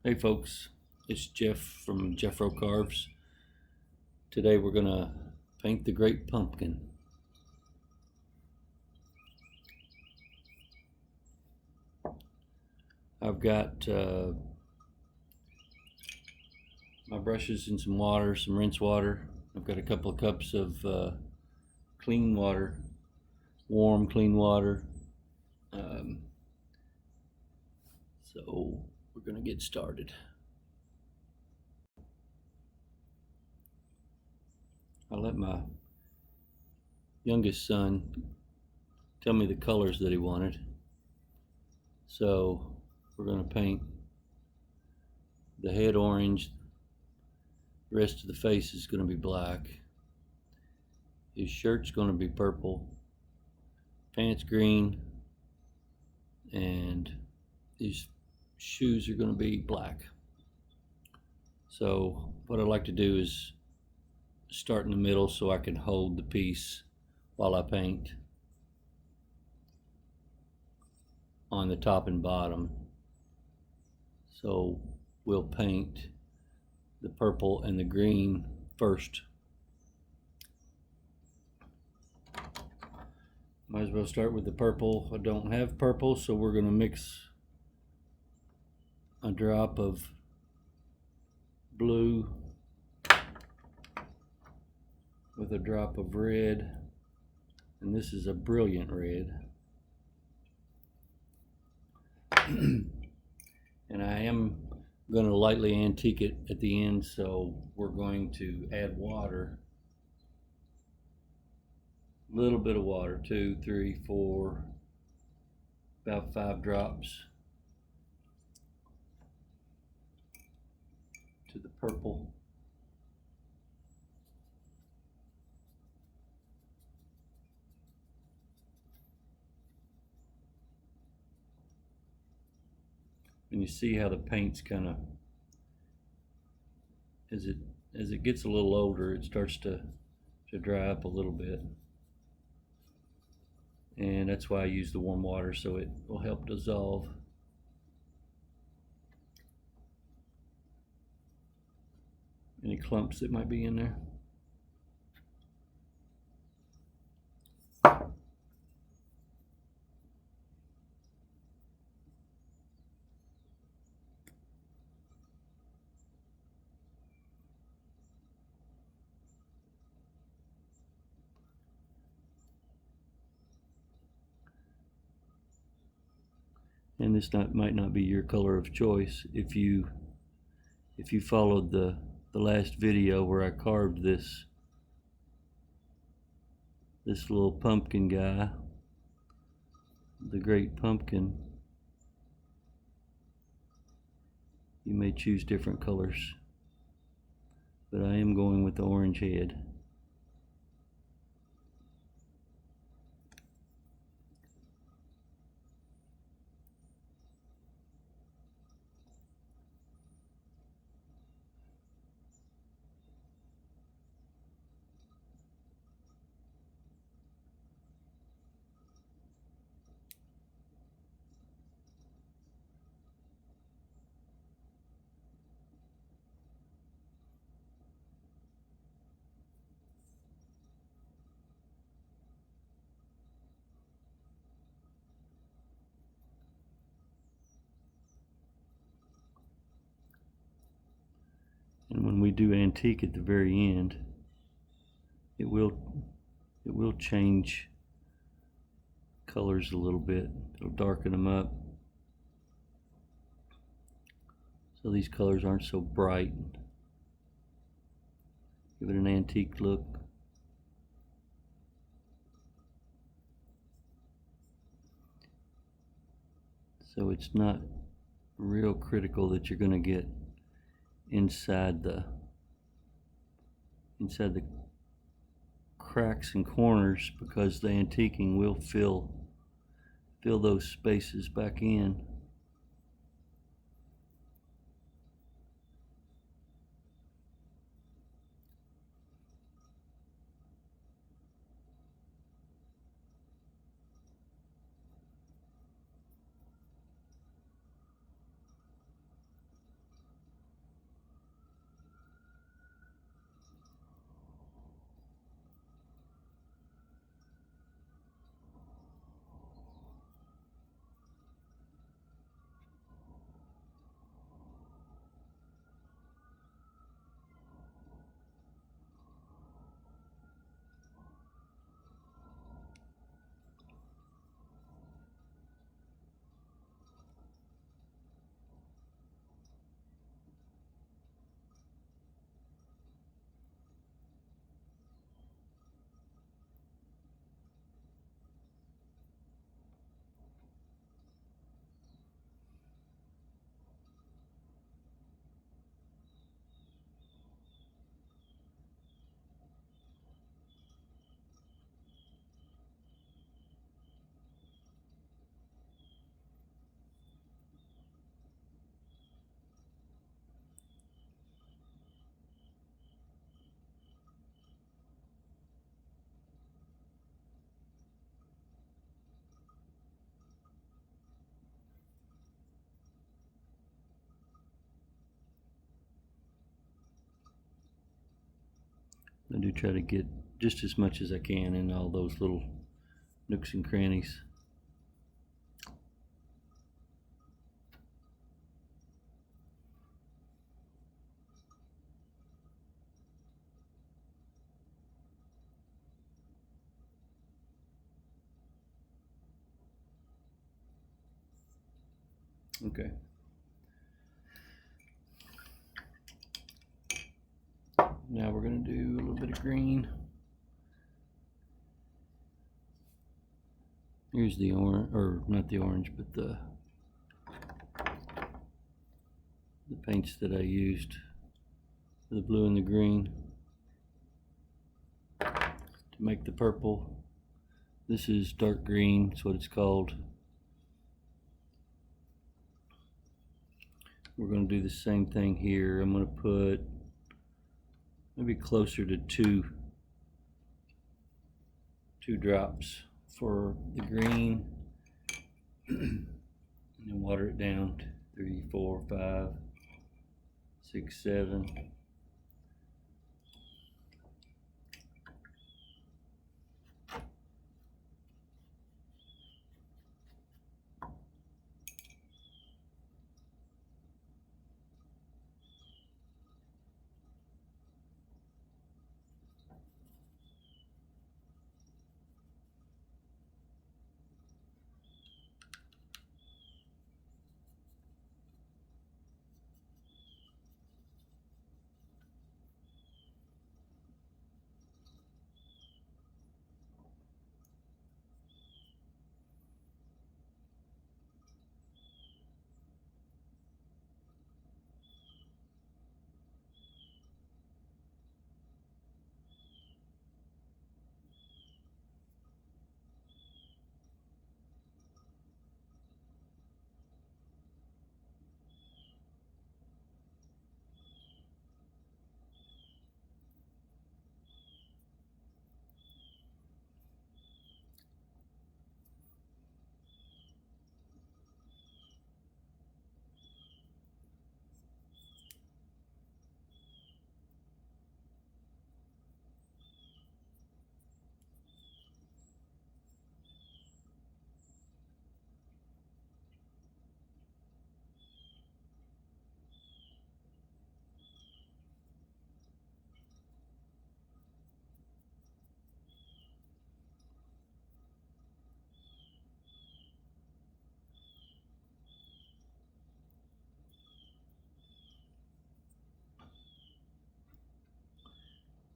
Hey folks, it's Jeff from Jeffro Carves. Today we're gonna paint the Great Pumpkin. I've got my brushes and some water, some rinse water. I've got a couple of cups of clean water, warm clean water. So we're gonna get started. I let my youngest son tell me the colors that he wanted. So we're going to paint the head orange, the rest of the face is going to be black, his shirt's going to be purple, pants green, and his shoes are going to be black. So what I like to do is start in the middle so I can hold the piece while I paint on the top and bottom. So we'll paint the purple and the green first. Might as well start with the purple. I don't have purple, so we're going to mix a drop of blue with a drop of red, and this is a brilliant red. And I am going to lightly antique it at the end, so we're going to add water, a little bit of water, 2, 3, 4, about 5 drops to the purple. And you see how the paint's kind of, as it gets a little older, it starts to dry up a little bit. And that's why I use the warm water, so it will help dissolve. Any clumps that might be in there. And this might not be your color of choice. If you followed the last video where I carved this little pumpkin guy, the Great Pumpkin, you may choose different colors, but I am going with the orange head. And when we do antique at the very end, it will change colors a little bit. It'll darken them up, so these colors aren't so bright. Give it an antique look. So it's not real critical that you're going to get inside the cracks and corners, because the antiquing will fill those spaces back in. I do try to get just as much as I can in all those little nooks and crannies. Okay. Now we're going to do a little bit of green. Here's the orange, or not the orange, but the paints that I used, the blue and the green, to make the purple. This is dark green, that's what it's called. We're going to do the same thing here. I'm going to put maybe closer to two drops for the green, and then water it down to 3, 4, 5, 6, 7.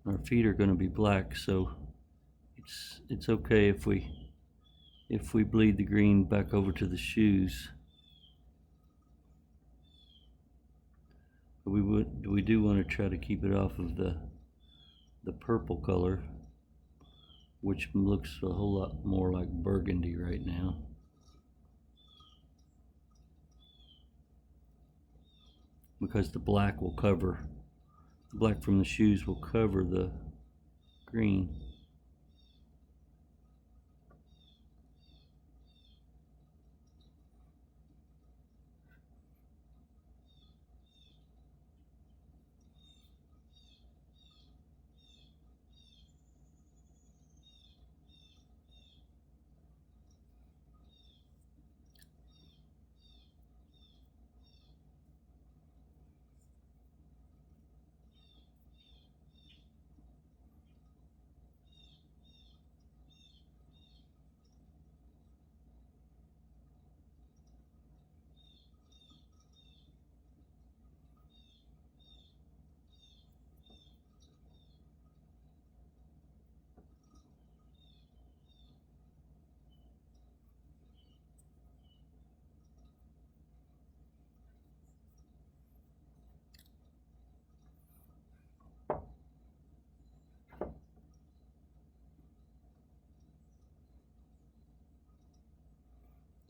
Our feet are going to be black, so it's okay if we bleed the green back over to the shoes. But we do want to try to keep it off of the purple color, which looks a whole lot more like burgundy right now. Because the black from the shoes will cover the green.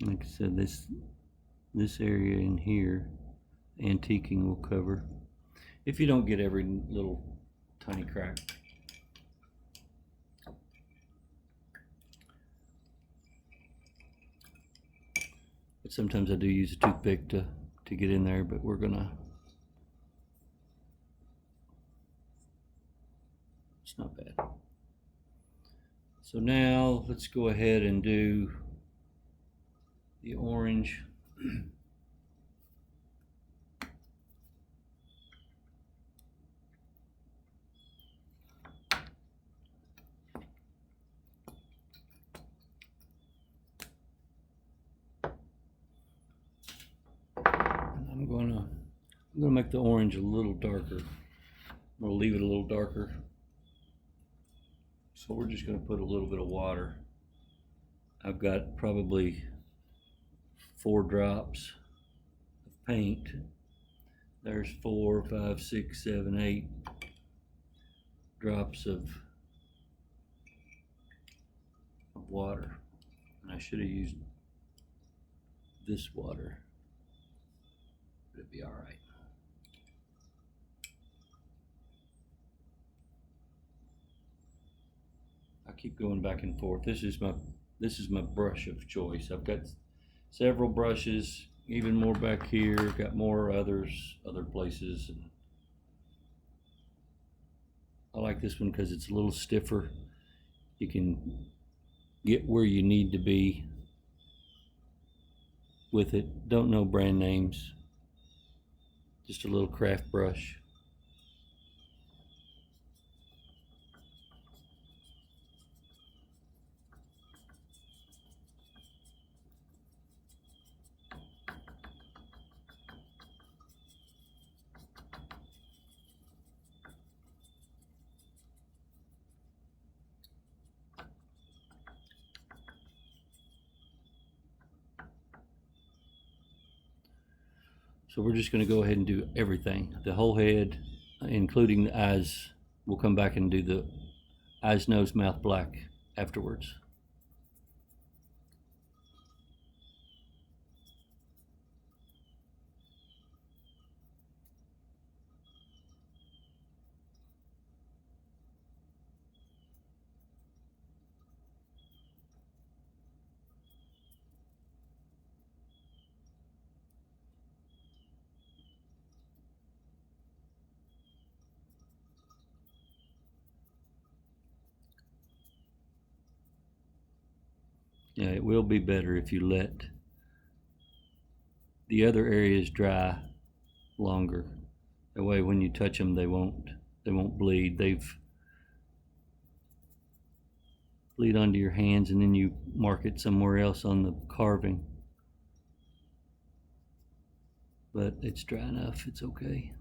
Like I said, this area in here, antiquing will cover, if you don't get every little tiny crack. But sometimes I do use a toothpick to get in there, but we're gonna not bad. So now let's go ahead and do the orange. I'm gonna make the orange a little darker. I'm gonna leave it a little darker. So we're just gonna put a little bit of water. I've got probably 4 drops of paint. There's 4, 5, 6, 7, 8 drops of water. And I should have used this water. It'd be all right. I keep going back and forth. This is my brush of choice. I've got several brushes, even more back here. Got more other places. And I like this one because it's a little stiffer. You can get where you need to be with it. Don't know brand names. Just a little craft brush. So we're just going to go ahead and do everything, the whole head, including the eyes. We'll come back and do the eyes, nose, mouth, black afterwards. Yeah, it will be better if you let the other areas dry longer. That way when you touch them, they won't bleed. They've bleed onto your hands, and then you mark it somewhere else on the carving. But it's dry enough, it's okay.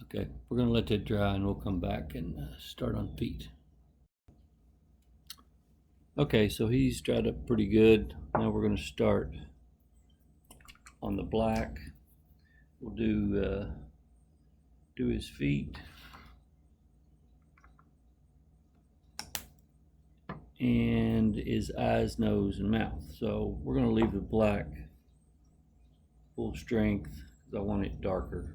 Okay, we're gonna let that dry and we'll come back and start on feet. Okay, so he's dried up pretty good. Now we're gonna start on the black. We'll do his feet and his eyes, nose, and mouth. So we're gonna leave the black full strength because I want it darker.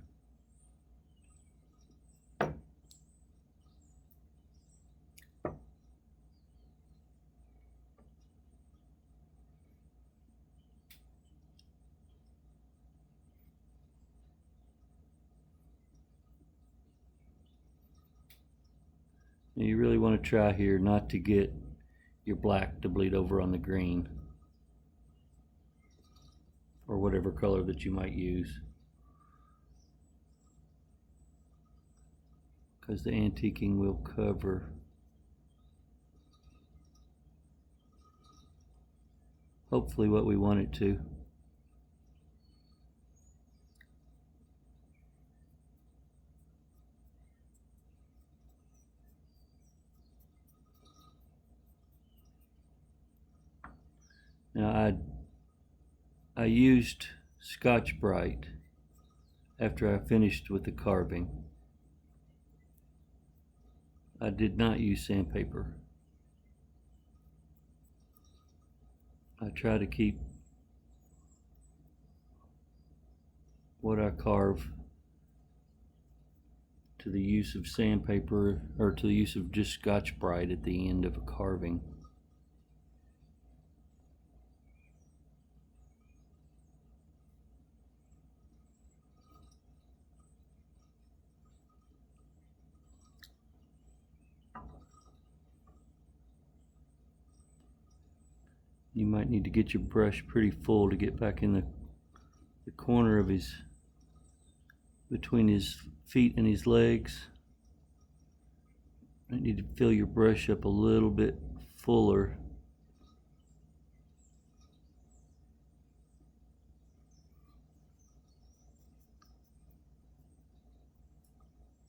Now you really want to try here not to get your black to bleed over on the green or whatever color that you might use, because the antiquing will cover hopefully what we want it to. Now I used Scotch-Brite after I finished with the carving. I did not use sandpaper. I try to keep what I carve to the use of sandpaper, or to the use of just Scotch-Brite at the end of a carving. You might need to get your brush pretty full to get back in the corner of between his feet and his legs. You need to fill your brush up a little bit fuller.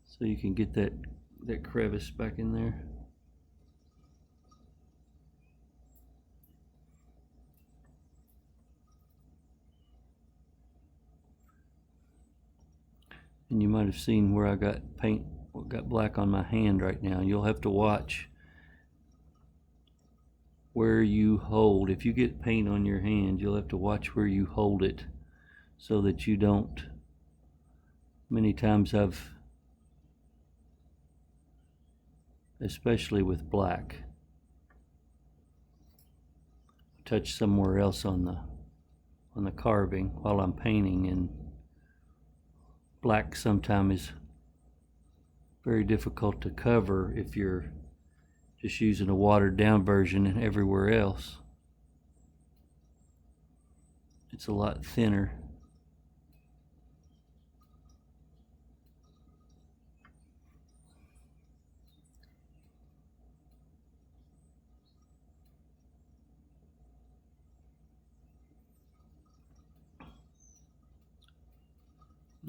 So you can get that crevice back in there. And you might have seen where I got black on my hand right now. You'll have to watch where you hold. If you get paint on your hand, you'll have to watch where you hold it so that you don't. Many times especially with black, touch somewhere else on the carving while I'm painting, and black sometimes is very difficult to cover if you're just using a watered down version, and everywhere else it's a lot thinner.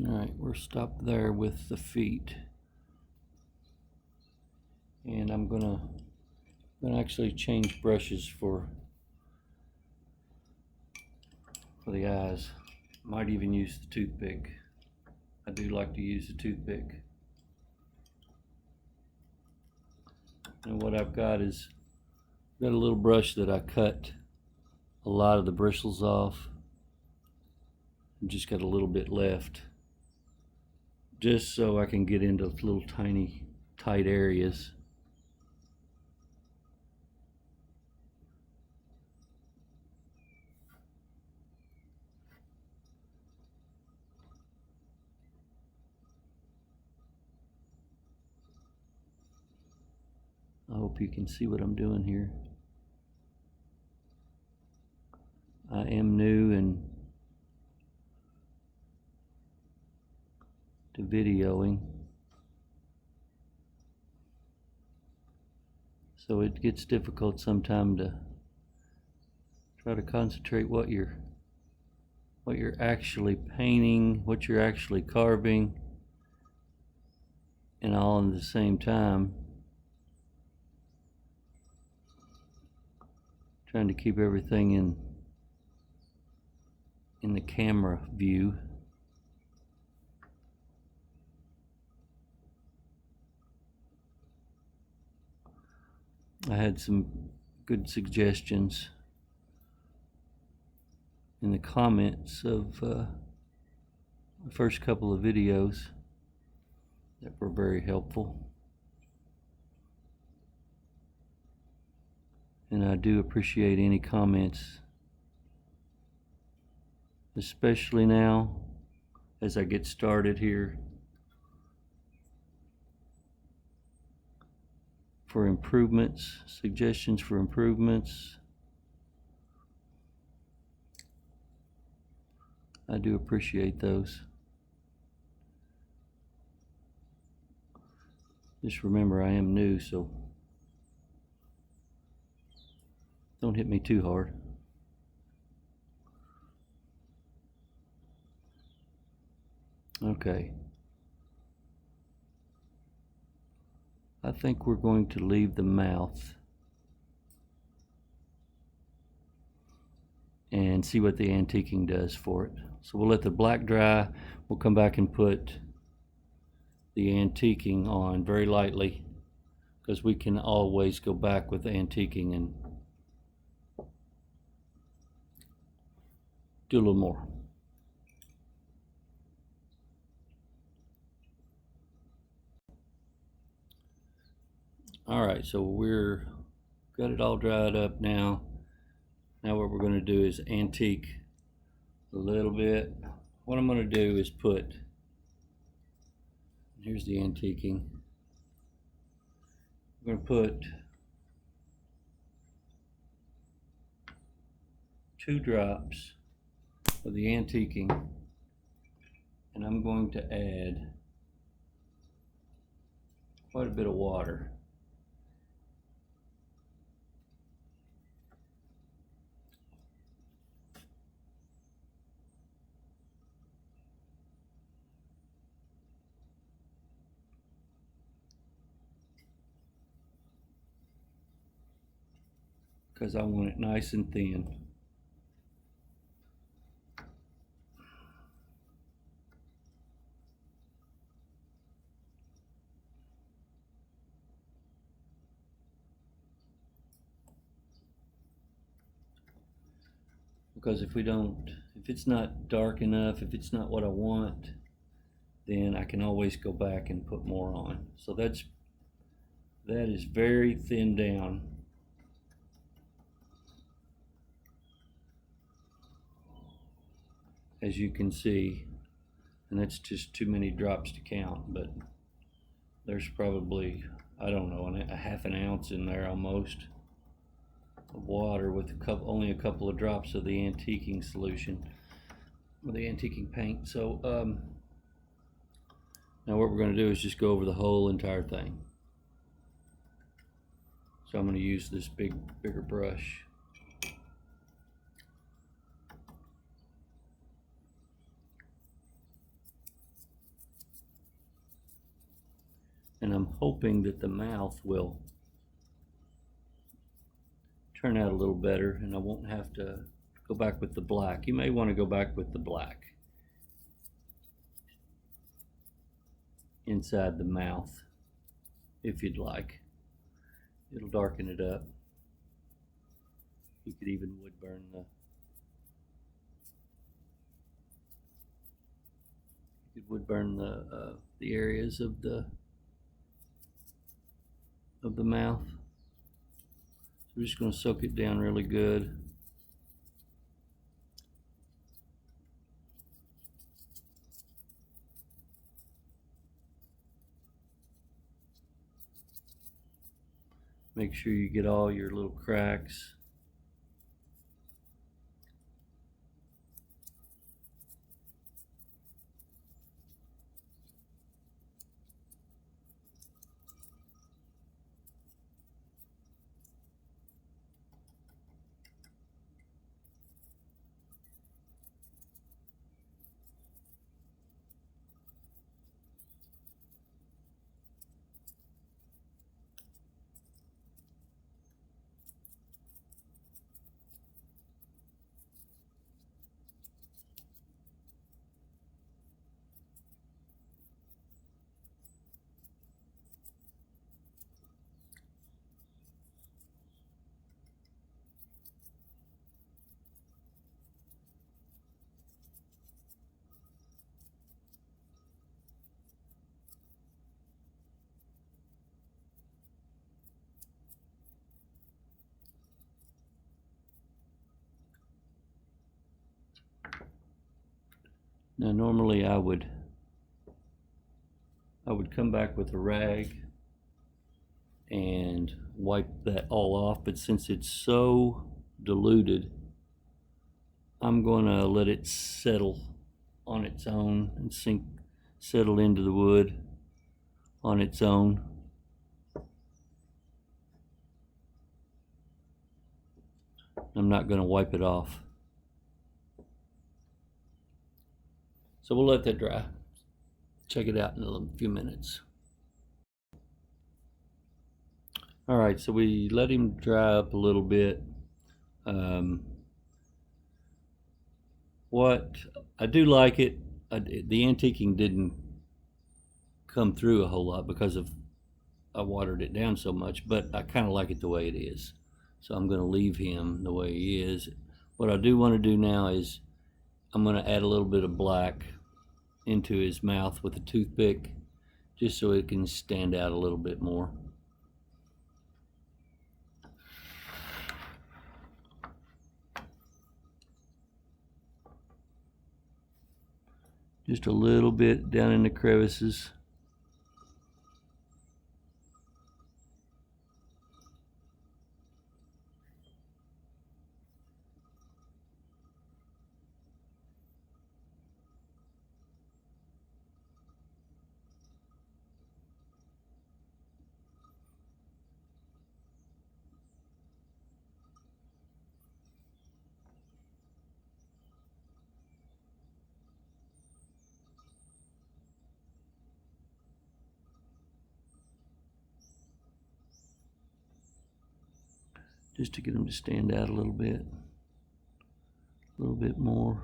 Alright, we're stopped there with the feet. And I'm gonna actually change brushes for the eyes. Might even use the toothpick. I do like to use the toothpick. And what I've got is a little brush that I cut a lot of the bristles off. I've just got a little bit left, just so I can get into little tiny tight areas. I hope you can see what I'm doing here. I am new to videoing, so it gets difficult sometimes to try to concentrate what you're actually painting, what you're actually carving, and all in the same time trying to keep everything in the camera view. I had some good suggestions in the comments of the first couple of videos that were very helpful, and I do appreciate any comments, especially now as I get started here, for improvements, suggestions for improvements. I do appreciate those. Just remember, I am new, so don't hit me too hard. Okay. I think we're going to leave the mouth and see what the antiquing does for it. So we'll let the black dry. We'll come back and put the antiquing on very lightly, because we can always go back with the antiquing and do a little more. All right, so we're got it all dried up now. Now what we're going to do is antique a little bit. What I'm going to do is put, here's the antiquing. I'm going to put 2 drops of the antiquing, and I'm going to add quite a bit of water. Because I want it nice and thin. Because if it's not dark enough, if it's not what I want, then I can always go back and put more on. So that is very thin down. As you can see, and that's just too many drops to count, but there's probably, I don't know, a half an ounce in there almost of water with only a couple of drops of the antiquing solution, or the antiquing paint. So now what we're going to do is just go over the whole entire thing. So I'm going to use this bigger brush. And I'm hoping that the mouth will turn out a little better and I won't have to go back with the black. You may want to go back with the black inside the mouth if you'd like. It'll darken it up. You could even wood burn the areas of the mouth. So we're just going to soak it down really good. Make sure you get all your little cracks. Now normally I would come back with a rag and wipe that all off, but since it's so diluted, I'm going to let it settle on its own and settle into the wood on its own. I'm not going to wipe it off. So we'll let that dry. Check it out in a few minutes. All right, so we let him dry up a little bit. What I do like it, the antiquing didn't come through a whole lot because I watered it down so much, but I kind of like it the way it is. So I'm going to leave him the way he is. What I do want to do now is I'm going to add a little bit of black into his mouth with a toothpick, just so it can stand out a little bit more. Just a little bit down in the crevices. Just to get them to stand out a little bit more.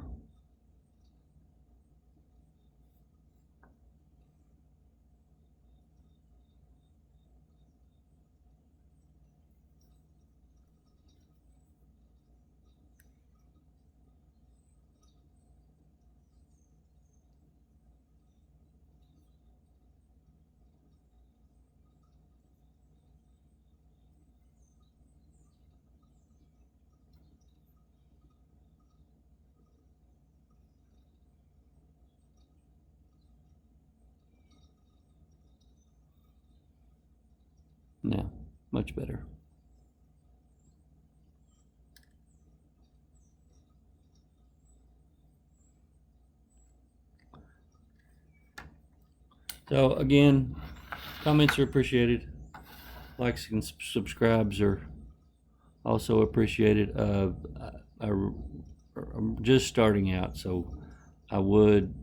Now, much better. So again, comments are appreciated. Likes and subscribes are also appreciated. I'm just starting out, so I would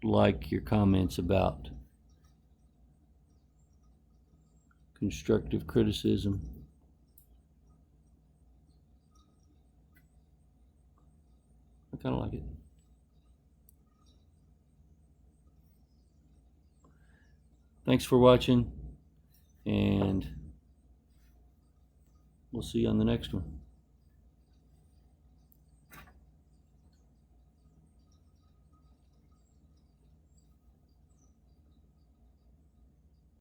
like your comments about constructive criticism. I kind of like it. Thanks for watching, and we'll see you on the next one.